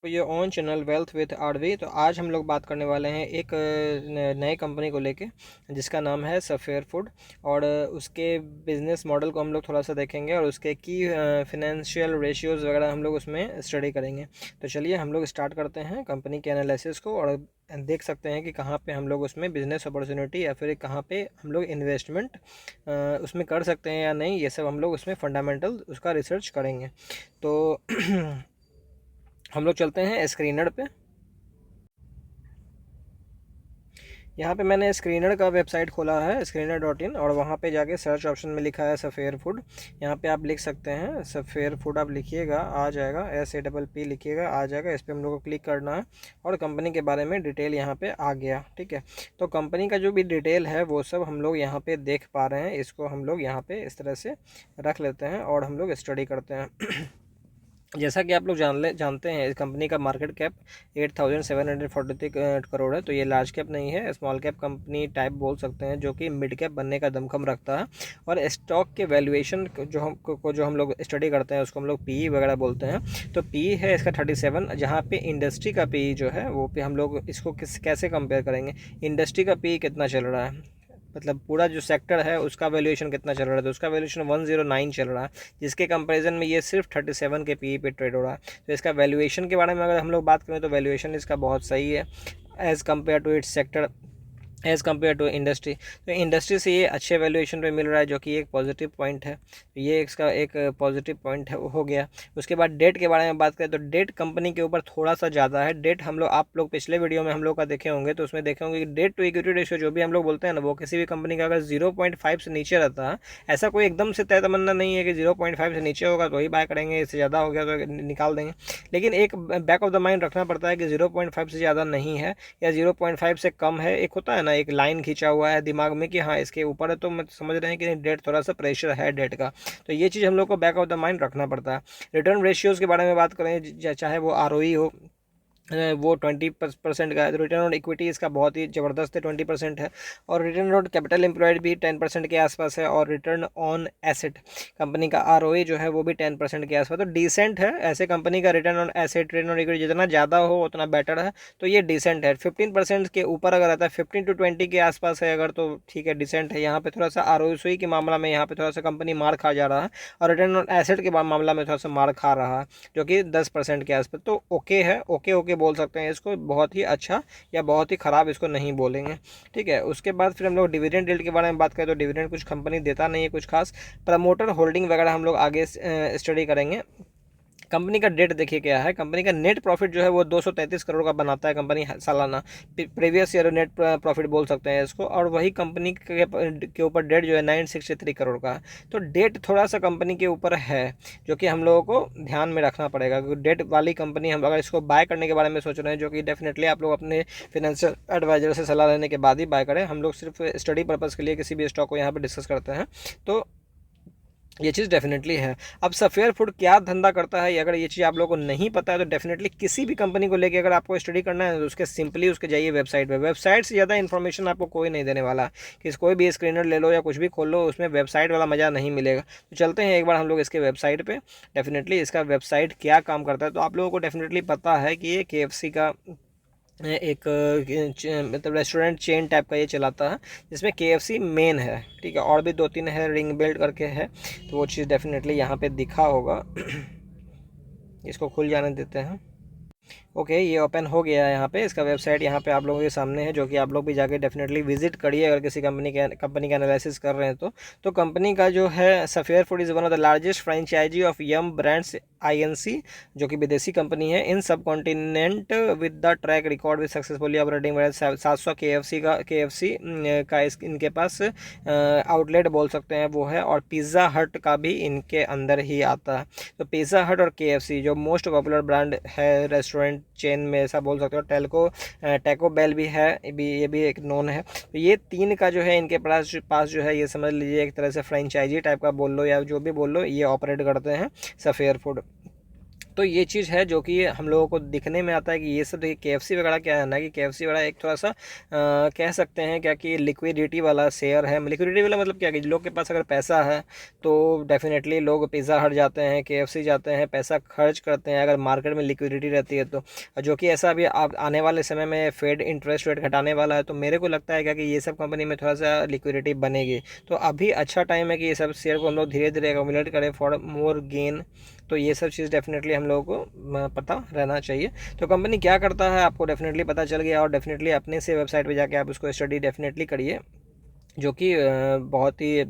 तो ये on channel wealth with RV. तो आज हम लोग बात करने वाले हैं एक नए कंपनी को लेके जिसका नाम है सफ़ेयर फूड। और उसके बिजनेस मॉडल को हम लोग थोड़ा सा देखेंगे और उसके की फिनेंशियल रेशियोज़ वगैरह हम लोग उसमें स्टडी करेंगे। तो चलिए हम लोग स्टार्ट करते हैं कंपनी के एनालिसिस को और देख सकते हैं कि कहाँ पे हम लोग उसमें बिज़नेस अपॉर्चुनिटी या फिर कहाँ पे हम लोग इन्वेस्टमेंट उसमें कर सकते हैं या नहीं, ये सब हम लोग उसमें फंडामेंटल उसका रिसर्च करेंगे। तो हम लोग चलते हैं स्क्रीनर पे। यहाँ पे मैंने स्क्रीनर का वेबसाइट खोला है screener.in और वहाँ पे जाके सर्च ऑप्शन में लिखा है सफ़ेयर फूड। यहाँ पे आप लिख सकते हैं सफ़ेयर फूड, आप लिखिएगा आ जाएगा, SAPP लिखिएगा आ जाएगा। इस पर हम लोग को क्लिक करना है और कंपनी के बारे में डिटेल यहाँ पे आ गया। ठीक है, तो कंपनी का जो भी डिटेल है वो सब हम लोग यहाँ पे देख पा रहे हैं। इसको हम लोग यहाँ पे इस तरह से रख लेते हैं और हम लोग स्टडी करते हैं। जैसा कि आप लोग जानते हैं इस कंपनी का मार्केट कैप 8,743 करोड़ है। तो ये लार्ज कैप नहीं है, स्मॉल कैप कंपनी टाइप बोल सकते हैं, जो कि मिड कैप बनने का दमखम रखता है। और स्टॉक के वैल्यूएशन जो हम लोग स्टडी करते हैं उसको हम लोग पी वगैरह बोलते हैं। तो पी है इसका 37, जहाँ पे इंडस्ट्री का पी जो है वो पे हम लोग इसको कैसे कंपेयर करेंगे, इंडस्ट्री का पी कितना चल रहा है, मतलब पूरा जो सेक्टर है उसका वैल्यूएशन कितना चल रहा है। तो उसका वैल्यूएशन 109 चल रहा है, जिसके कंपैरिजन में ये सिर्फ 37 के पीई पे ट्रेड हो रहा है। तो इसका वैल्यूएशन के बारे में अगर हम लोग बात करें तो वैल्यूएशन इसका बहुत सही है as compare to its sector, as compare to industry. तो इंडस्ट्री से ये अच्छे वैल्यूएशन पे मिल रहा है, जो कि एक पॉजिटिव पॉइंट है। तो ये इसका एक पॉजिटिव पॉइंट है हो गया। उसके बाद डेट के बारे में बात करें तो डेट कंपनी के ऊपर थोड़ा सा ज़्यादा है। डेट हम लोग, आप लोग पिछले वीडियो में हम लोग का देखे होंगे तो उसमें देखे होंगे कि डेट टू इक्विटी रेशियो जो भी हम लोग बोलते हैं ना, वो किसी भी कंपनी का अगर 0.5 से नीचे रहता है, ऐसा कोई एकदम से तय तमन्ना नहीं है कि 0.5 से नीचे होगा तो ही बाय करेंगे, इससे ज़्यादा हो गया तो निकाल देंगे। लेकिन एक बैक ऑफ द माइंड रखना पड़ता है कि 0.5 से ज़्यादा नहीं है या 0.5 से कम है। एक होता है ना, एक लाइन खींचा हुआ है दिमाग में कि हाँ इसके ऊपर है, तो मैं समझ रहे हैं कि डेट थोड़ा सा प्रेशर है डेट का। तो ये चीज़ हम लोग को बैक ऑफ द माइंड रखना पड़ता है। रिटर्न रेशियोज़ के बारे में बात करें, चाहे वो आरओई हो, वो 20% का है। तो रिटर्न ऑन इक्विटी इसका बहुत ही ज़बरदस्त है, 20% है। और रिटर्न ऑन कैपिटल एम्प्लॉयड भी 10% के आसपास है। और रिटर्न ऑन एसेट कंपनी का आरओए जो है वो भी 10% के आसपास, तो डिसेंट है। ऐसे कंपनी का return on asset, return on equity जितना ज़्यादा हो उतना बेटर है। तो ये डिसेंट है। 15% के ऊपर अगर आता है, 15 to 20 के आसपास है अगर, तो ठीक है, डिसेंट है। यहाँ पे थोड़ा सा आरओई के मामला में यहाँ पे थोड़ा सा कंपनी मार खा जा रहा है, और रिटर्न ऑन एसेट के मामला में थोड़ा सा मार खा रहा है, जो कि 10% के आसपास। तो ओके है, ओके ओके बोल सकते हैं इसको, बहुत ही अच्छा या बहुत ही ख़राब इसको नहीं बोलेंगे। ठीक है, उसके बाद फिर हम लोग डिविडेंड यील्ड के बारे में बात करें तो डिविडेंड कुछ कंपनी देता नहीं है कुछ खास। प्रमोटर होल्डिंग वगैरह हम लोग आगे स्टडी करेंगे। कंपनी का डेट देखिए क्या है। कंपनी का नेट प्रॉफिट जो है वो 233 करोड़ का बनाता है कंपनी सालाना, प्रीवियस ईयर नेट प्रॉफिट बोल सकते हैं इसको। और वही कंपनी के ऊपर डेट जो है 963 करोड़ का है। तो डेट थोड़ा सा कंपनी के ऊपर है, जो कि हम लोगों को ध्यान में रखना पड़ेगा, क्योंकि डेट वाली कंपनी हम अगर इसको बाय करने के बारे में सोच रहे हैं, जो कि डेफिनेटली आप लोग अपने फिनेंशियल एडवाइजर से सलाह लेने के बाद ही बाय करें। हम लोग सिर्फ स्टडी पर्पज़ के लिए किसी भी स्टॉक को यहाँ पर डिस्कस करते हैं, तो ये चीज़ डेफिनेटली है। अब सफ़ेयर फूड क्या धंधा करता है, अगर ये चीज़ आप लोगों को नहीं पता है तो डेफिनेटली किसी भी कंपनी को लेके अगर आपको स्टडी करना है तो उसके सिंपली उसके जाइए वेबसाइट पे। वेबसाइट से ज़्यादा इन्फॉर्मेशन आपको कोई नहीं देने वाला कि कोई भी स्क्रीनर ले लो या कुछ भी खोल लो, उसमें वेबसाइट वाला मज़ा नहीं मिलेगा। तो चलते हैं एक बार हम लोग इसके वेबसाइट पर, डेफिनेटली इसका वेबसाइट क्या काम करता है। तो आप लोगों को डेफिनेटली पता है कि ये KFC का एक मतलब रेस्टोरेंट चेन टाइप का ये चलाता है, जिसमें KFC मेन है। ठीक है, और भी 2-3 है, रिंग बेल्ट करके है, तो वो चीज़ डेफिनेटली यहाँ पे दिखा होगा। इसको खुल जाने देते हैं। ओके, ये ओपन हो गया है यहाँ पे। इसका वेबसाइट यहाँ पे आप लोगों के सामने है, जो कि आप लोग भी जाके डेफिनेटली विजिट करिए अगर किसी कंपनी का एनालिसिस कर रहे हैं तो कंपनी का जो है Sapphire food is one of the largest franchisee of Yum brands INC, जो कि विदेशी कंपनी है, in subcontinent with the track record with successfully operating 700 KFC का इनके पास आउटलेट बोल सकते हैं वो है। और पिज़्ज़ा हट का भी इनके अंदर ही आता है। तो पिज़्ज़ा हट और KFC जो मोस्ट पॉपुलर ब्रांड है रेस्टोरेंट चेन में, ऐसा बोल सकते हो। टैको बेल भी है, ये भी एक नोन है। तो ये 3 का जो है इनके पास जो है, ये समझ लीजिए एक तरह से फ्रेंचाइजी टाइप का बोल लो या जो भी बोल लो, ये ऑपरेट करते हैं सफ़ेयर फूड। तो ये चीज़ है जो कि हम लोगों को दिखने में आता है कि ये सब देखिए केएफसी वगैरह क्या है ना कि केएफसी वगैरह एक थोड़ा सा कह सकते हैं क्या कि लिक्विडिटी वाला शेयर है। लिक्विडिटी वाला मतलब क्या कि लोग के पास अगर पैसा है तो डेफिनेटली लोग पिज़्ज़ा हट जाते हैं, केएफसी जाते हैं, पैसा खर्च करते हैं अगर मार्केट में लिक्विडिटी रहती है तो। जो कि ऐसा अभी आप आने वाले समय में फेड इंटरेस्ट रेट घटाने वाला है, तो मेरे को लगता है क्या कि ये सब कंपनी में थोड़ा सा लिक्विडिटी बनेगी। तो अभी अच्छा टाइम है कि ये सब शेयर को हम लोग धीरे धीरे एक्यूमुलेट करें फॉर मोर गेन। तो ये सब चीज़ डेफिनेटली हम लोगों को पता रहना चाहिए। तो कंपनी क्या करता है आपको डेफिनेटली पता चल गया, और डेफिनेटली अपने से वेबसाइट पे जाके आप उसको स्टडी डेफिनेटली करिए, जो कि बहुत ही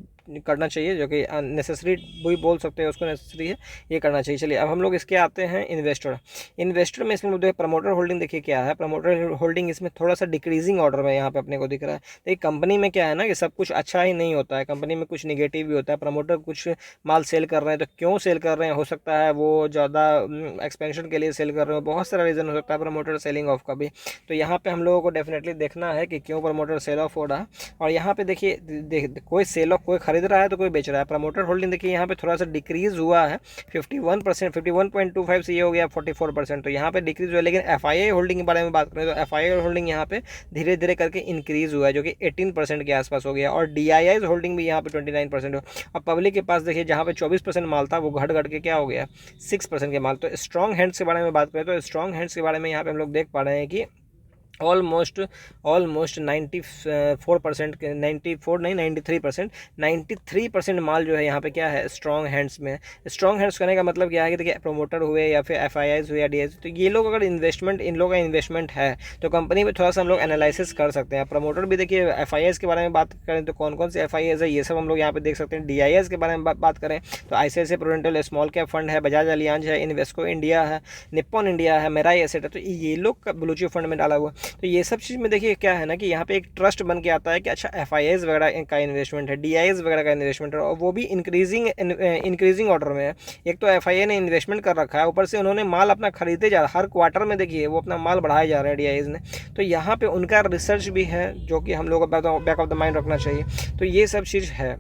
करना चाहिए, जो कि नेसेसरी भी बोल सकते हैं उसको, नेसेसरी है, ये करना चाहिए। चलिए अब हम लोग इसके आते हैं इन्वेस्टर। इन्वेस्टर में इसमें जो है प्रमोटर होल्डिंग देखिए क्या है। प्रमोटर होल्डिंग इसमें थोड़ा सा डिक्रीजिंग ऑर्डर में यहाँ पे अपने को दिख रहा है। तो एक कंपनी में क्या है ना कि सब कुछ अच्छा ही नहीं होता है, कंपनी में कुछ निगेटिव भी होता है। प्रमोटर कुछ माल सेल कर रहे हैं तो क्यों सेल कर रहे हैं, हो सकता है वो ज़्यादा एक्सपेंशन के लिए सेल कर रहे हो, बहुत सारा रीज़न हो सकता है प्रमोटर सेलिंग ऑफ का भी। तो यहाँ पे हम लोगों को डेफिनेटली देखना है कि क्यों प्रमोटर सेल ऑफ हो रहा है। और यहाँ पे देखिए कोई सेल ऑफ, कोई खरीद रहा है तो कोई बेच रहा है। प्रमोटर होल्डिंग देखिए यहाँ पे थोड़ा सा डिक्रीज हुआ है 51%, 51.25 से ये हो गया 44%। तो यहाँ पे डिक्रीज हुआ है। लेकिन एफआईआई होल्डिंग के बारे में बात करें तो एफआईआई होल्डिंग यहाँ पे धीरे धीरे करके इंक्रीज हुआ है, जो कि 18% के आसपास हो गया। और डीआईआई होल्डिंग भी यहाँ पे 29% हो। और पब्लिक के पास देखिए जहाँ पे 24% माल था वो घट घट के क्या हो गया 6% के माल। तो स्ट्रॉन्ग हैंड्स के बारे में बात करें तो स्ट्रॉन्ग हैंड्स के बारे में यहाँ पे हम लोग देख पा रहे हैं कि ऑलमोस्ट 94%, 94 नहीं 93%, 93% माल जो है यहाँ पे क्या है स्ट्रॉन्ग हैंड्स में। स्ट्रॉन्ग हैंड्स करने का मतलब क्या है कि देखिए प्रमोटर हुए या फिर एफआईआईज हुए या डीएस, तो ये लोग अगर इन्वेस्टमेंट, इन लोगों का इन्वेस्टमेंट है तो कंपनी में थोड़ा सा हम लोग एनालिसिस कर सकते हैं। प्रमोटर भी देखिए एफआईआईज के बारे में बात करें तो कौन कौन से एफआईआईज है ये सब हम लोग यहाँ पे देख सकते हैं। डीआईएस के बारे में बात करें तो ICICI prudential small cap fund है, बजाज अलियांज है, इन्वेस्को इंडिया है, निप्पॉन इंडिया है, मेराई एसेट है। तो ये लोग ब्लू चिप फंड में डाला हुआ। तो ये सब चीज़ में देखिए क्या है ना कि यहाँ पे एक ट्रस्ट बन के आता है कि अच्छा एफआईआईज वगैरह का इन्वेस्टमेंट है, डीआईएस वगैरह का इन्वेस्टमेंट है, और वो भी इंक्रीजिंग ऑर्डर में है। एक तो एफआईआई ने इन्वेस्टमेट कर रखा है, ऊपर से उन्होंने माल अपना खरीदे जा रहा है, हर क्वार्टर में देखिए वो अपना माल बढ़ाए जा रहे हैं डीआईएस ने। तो यहाँ पे उनका रिसर्च भी है जो कि हम लोगों को बैक ऑफ द माइंड रखना चाहिए। तो ये सब चीज़ है।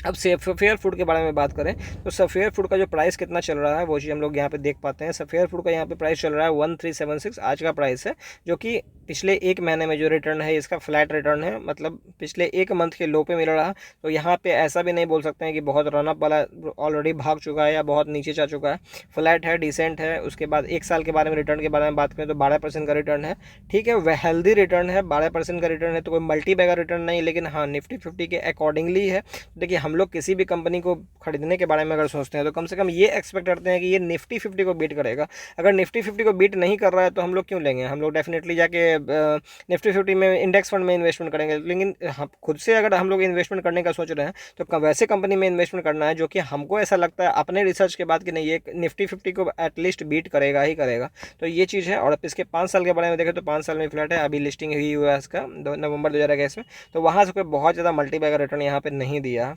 अब सफ़ेयर फूड के बारे में बात करें तो सफ़ेयर फूड का जो प्राइस कितना चल रहा है वो चीज़ हम लोग यहाँ पे देख पाते हैं। सफ़ेयर फूड का यहाँ पे प्राइस चल रहा है 1376 आज का प्राइस है, जो कि पिछले एक महीने में जो रिटर्न है इसका फ्लैट रिटर्न है, मतलब पिछले एक मंथ के लो पे मिल रहा। तो यहाँ पे ऐसा भी नहीं बोल सकते हैं कि बहुत रनअप वाला ऑलरेडी भाग चुका है या बहुत नीचे जा चुका है, फ्लैट है, डिसेंट है। उसके बाद एक साल के बारे में रिटर्न के बारे में बात करें तो 12% का रिटर्न है, ठीक है, वह हेल्दी रिटर्न है, 12% का रिटर्न है। तो कोई मल्टी बैगर रिटर्न नहीं, लेकिन हाँ निफ्टी 50 के अकॉर्डिंगली है। देखिए हम लोग किसी भी कंपनी को खरीदने के बारे में अगर सोचते हैं तो कम से कम ये एक्सपेक्ट करते हैं कि ये निफ्टी 50 को बीट करेगा। अगर निफ्टी 50 को बीट नहीं कर रहा है तो हम लोग क्यों लेंगे, हम लोग डेफिनेटली जाके निफ्टी 50 में इंडेक्स फंड में इन्वेस्टमेंट करेंगे। लेकिन हम खुद से अगर हम लोग इन्वेस्टमेंट करने का सोच रहे हैं तो वैसे कंपनी में इन्वेस्टमेंट करना है जो कि हमको ऐसा लगता है अपने रिसर्च के बाद कि नहीं ये निफ्टी 50 को एटलीस्ट बीट करेगा ही करेगा। तो ये चीज़ है। और इसके 5 साल के बारे में देखें तो 5 साल में फ्लैट है, अभी लिस्टिंग हुई हुआ है इसका नवंबर 2021 में। तो वहाँ से कोई बहुत ज़्यादा मल्टीबैगर रिटर्न यहाँ पे नहीं दिया।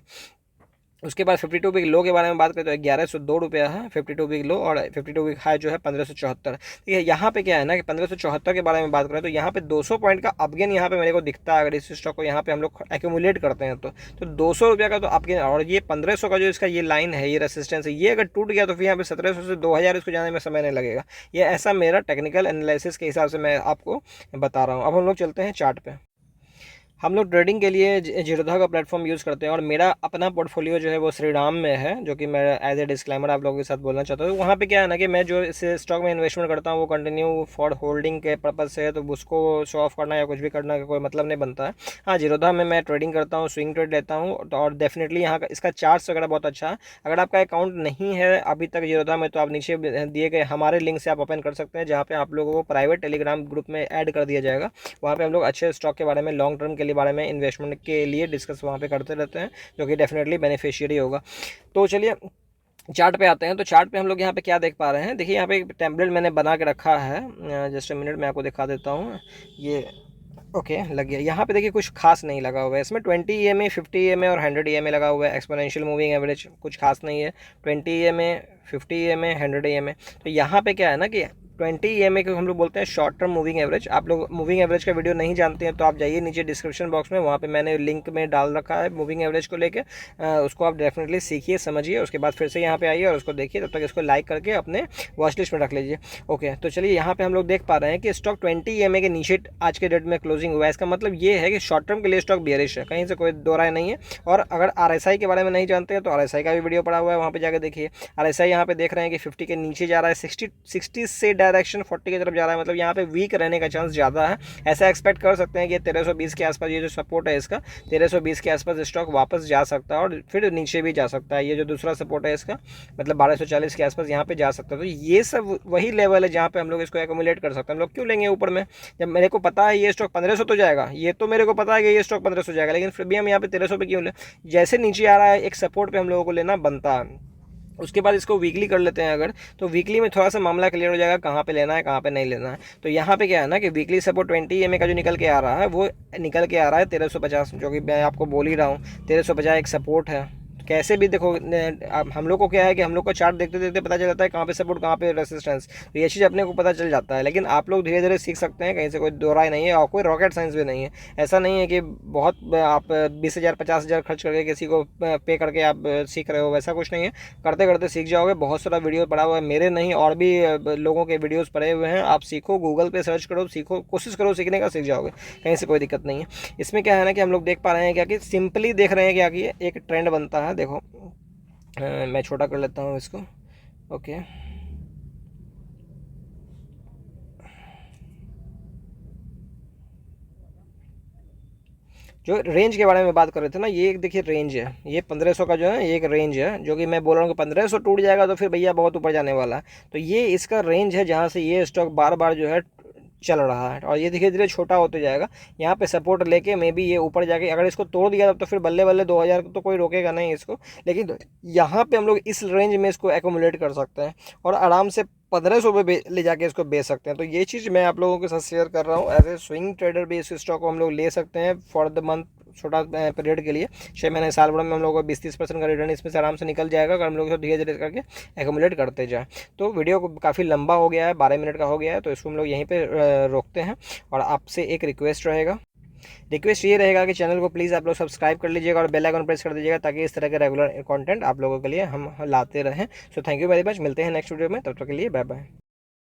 उसके बाद 52 वीक लो के बारे में बात करें तो 1102 रुपया है 52 वीक लो, और 52 वीक हाई जो है 1574। ठीक है, यहाँ पे क्या है ना कि 1574 के बारे में बात करें तो यहाँ पे 200 पॉइंट का अपगेन यहाँ पे मेरे को दिखता है। अगर इस स्टॉक को यहाँ पे हम लोग एक्यूमुलेट करते हैं तो 200 रुपया का तो अपगेन, और ये 1500 का जो इसका ये लाइन है, ये रेसिस्टेंस है, ये अगर टूट गया तो फिर यहाँ पे 1700 से 2000 इसको जाने में समय नहीं लगेगा। ये ऐसा मेरा टेक्निकल एनालिसिस के हिसाब से मैं आपको बता रहा हूँ। अब हम लोग चलते हैं चार्ट पे। हम लोग ट्रेडिंग के लिए जीरोधा का प्लेटफॉर्म यूज़ करते हैं, और मेरा अपना पोर्टफोलियो जो है वो श्रीराम में है, जो कि मैं एज ए डिस्क्लेमर आप लोगों के साथ बोलना चाहता हूँ। तो वहाँ पे क्या है ना कि मैं जो इस स्टॉक में इन्वेस्टमेंट करता हूँ वो कंटिन्यू फॉर होल्डिंग के पर्पज़ से है, तो उसको शो ऑफ करना या कुछ भी करना का कोई मतलब नहीं बनता है। हाँ, जीरोधा में मैं ट्रेडिंग करता हूँ, स्विंग ट्रेड लेता हूँ, और डेफिनेटली यहाँ का इसका चार्ट्स वगैरह बहुत अच्छा है। अगर आपका अकाउंट नहीं है अभी तक जीरोधा में तो आप नीचे दिए गए हमारे लिंक से आप ओपन कर सकते हैं, जहाँ पे आप लोगों को प्राइवेट टेलीग्राम ग्रुप में ऐड कर दिया जाएगा। वहाँ पे हम लोग अच्छे स्टॉक के बारे में, लॉन्ग टर्म के लिए बारे में, इन्वेस्टमेंट के लिए डिस्कस वहाँ पे करते रहते हैं, जो कि डेफिनेटली बेनिफिशियरी होगा। तो चलिए चार्ट पे आते हैं। तो चार्ट पे हम लोग यहाँ पे क्या देख पा रहे हैं, देखिए यहाँ पे एक टेम्पलेट मैंने बना के रखा है, जस्ट मिनट मैं आपको दिखा देता हूँ। ये ओके लग गया। यहाँ पे देखिए कुछ खास नहीं लगा हुआ है इसमें, 20 EMA, 50 EMA और 100 EMA लगा हुआ है। एक्सपोनेंशियल मूविंग एवरेज कुछ खास नहीं है, 20 EMA, 50 EMA, 100 EMA। तो यहाँ पे क्या है ना कि 20 EMA को हम लोग बोलते हैं शॉर्ट टर्म मूविंग एवरेज। आप लोग मूविंग एवरेज का वीडियो नहीं जानते हैं तो आप जाइए नीचे डिस्क्रिप्शन बॉक्स में, वहाँ पे मैंने लिंक में डाल रखा है मूविंग एवरेज को लेके, उसको आप डेफिनेटली सीखिए समझिए, उसके बाद फिर से यहाँ पे आइए और उसको देखिए, तब तक इसको लाइक करके अपने वॉच लिस्ट में रख लीजिए। ओके, तो चलिए यहाँ पे हम लोग देख पा रहे हैं कि स्टॉक 20 EMA के नीचे आज के डेट में क्लोजिंग हुआ है। इसका मतलब ये है कि शॉर्ट टर्म के लिए स्टॉक बेयरिश है, कहीं से कोई दो राय नहीं है। और अगर RSI के बारे में नहीं जानते हैं तो RSI का भी वीडियो पड़ा हुआ है, वहाँ पे जाकर देखिए। RSI यहाँ पे देख रहे हैं कि 50 के नीचे जा रहा है, 60 से डायरेक्शन 40 की तरफ जा रहा है, मतलब यहाँ पे वीक रहने का चांस ज़्यादा है। ऐसा एक्सपेक्ट कर सकते हैं कि 1320 के आसपास ये जो सपोर्ट है इसका, 1320 के आसपास स्टॉक वापस जा सकता है और फिर नीचे भी जा सकता है। ये जो दूसरा सपोर्ट है इसका मतलब 1240 के आसपास यहाँ पे जा सकता है। तो ये सब वही लेवल है जहाँ पे हम लोग इसको एक्यूमुलेट कर सकते हैं। हम लोग क्यों लेंगे ऊपर में, जब मेरे को पता है ये स्टॉक 1500 तो जाएगा, ये तो मेरे को पता है कि ये स्टॉक 1500 जाएगा, लेकिन फिर भी हम यहाँ पे 1300 पे क्यों ले। जैसे नीचे आ रहा है एक सपोर्ट पे हम लोगों को लेना बनता है। उसके बाद इसको वीकली कर लेते हैं अगर, तो वीकली में थोड़ा सा मामला क्लियर हो जाएगा कहाँ पे लेना है कहाँ पे नहीं लेना है। तो यहाँ पे क्या है ना कि वीकली सपोर्ट 20 EMA का जो निकल के आ रहा है वो निकल के आ रहा है 1350, जो कि मैं आपको बोल ही रहा हूँ 1350 एक सपोर्ट है। कैसे भी देखो, अब हम लोग को क्या है कि हम लोग को चार्ट देखते देखते पता चल जाता है कहाँ पे सपोर्ट कहाँ पे रेसिस्टेंस, तो ये चीज़ अपने को पता चल जाता है। लेकिन आप लोग धीरे धीरे सीख सकते हैं, कहीं से कोई दो राय नहीं है और कोई रॉकेट साइंस भी नहीं है। ऐसा नहीं है कि बहुत आप 20,000 50,000 खर्च करके किसी को पे करके आप सीख रहे हो, वैसा कुछ नहीं है। करते करते सीख जाओगे। बहुत सारा वीडियो पड़ा हुआ है, मेरे नहीं और भी लोगों के वीडियोज़ पड़े हुए हैं। आप सीखो, गूगल पर सर्च करो, सीखो, कोशिश करो सीखने का, सीख जाओगे, कहीं से कोई दिक्कत नहीं है। इसमें क्या है ना कि हम लोग देख पा रहे हैं क्या कि सिंपली देख रहे हैं क्या कि एक ट्रेंड बनता है। देखो मैं छोटा कर लेता हूँ इसको। ओके, जो रेंज के बारे में बात कर रहे थे ना, ये एक देखिए रेंज है, ये 1500 का जो है ये एक रेंज है, जो कि मैं बोल रहा हूँ कि 1500 टूट जाएगा तो फिर भैया बहुत ऊपर जाने वाला है। तो ये इसका रेंज है जहाँ से ये स्टॉक बार बार जो है चल रहा है, और ये धीरे धीरे छोटा होते जाएगा। यहाँ पे सपोर्ट लेके मे बी ये ऊपर जाके अगर इसको तोड़ दिया तो फिर बल्ले बल्ले 2000 तो कोई रोकेगा नहीं इसको। लेकिन यहाँ पे हम लोग इस रेंज में इसको एक्यूमुलेट कर सकते हैं और आराम से 1500 पे ले जाके इसको बेच सकते हैं। तो ये चीज़ मैं आप लोगों के साथ शेयर कर रहा हूँ। एज ए स्विंग ट्रेडर भी इस स्टॉक को हम लोग ले सकते हैं फॉर द मंथ, छोटा पीरियड के लिए 6 महीने साल भर में हम लोगों को 20-30% का रिटर्न इसमें से आराम से निकल जाएगा अगर हम लोग इसको धीरे धीरे करके एक्यूमुलेट करते जाएँ। तो वीडियो को काफ़ी लंबा हो गया है, 12 मिनट का हो गया है, तो इसको हम लोग यहीं पे रोकते हैं। और आपसे एक रिक्वेस्ट रहेगा, रिक्वेस्ट ये रहेगा कि चैनल को प्लीज़ आप लोग सब्सक्राइब कर लीजिएगा और बेल आइकन प्रेस कर दीजिएगा, ताकि इस तरह के रेगुलर कंटेंट आप लोगों के लिए हम लाते रहें। So thank you very much, मिलते हैं नेक्स्ट वीडियो में, तब तक के लिए बाय बाय।